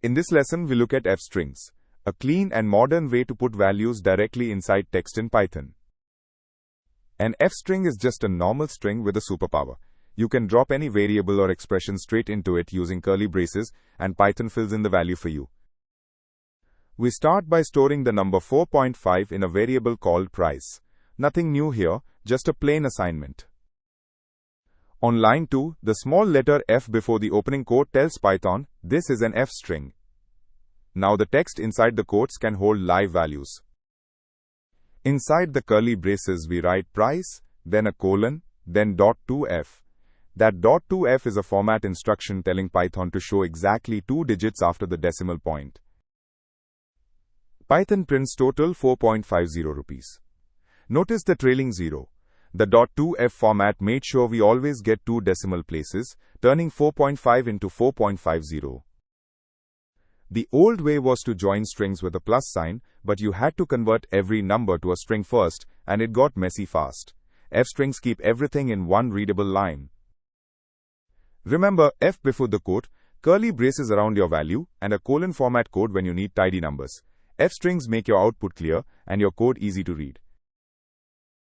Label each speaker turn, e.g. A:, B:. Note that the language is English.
A: In this lesson, we look at f-strings, a clean and modern way to put values directly inside text in Python. An f-string is just a normal string with a superpower. You can drop any variable or expression straight into it using curly braces, and Python fills in the value for you. We start by storing the number 4.5 in a variable called price. Nothing new here, just a plain assignment. On line 2, the small letter F before the opening quote tells Python, this is an f-string. Now the text inside the quotes can hold live values. Inside the curly braces we write price, then a colon, then .2f. That .2f is a format instruction telling Python to show exactly 2 digits after the decimal point. Python prints total 4.50 rupees. Notice the trailing 0. The .2f format made sure we always get 2 decimal places, turning 4.5 into 4.50. The old way was to join strings with a plus sign, but you had to convert every number to a string first, and it got messy fast. F-strings keep everything in one readable line. Remember, F before the quote, curly braces around your value, and a colon format code when you need tidy numbers. F-strings make your output clear and your code easy to read.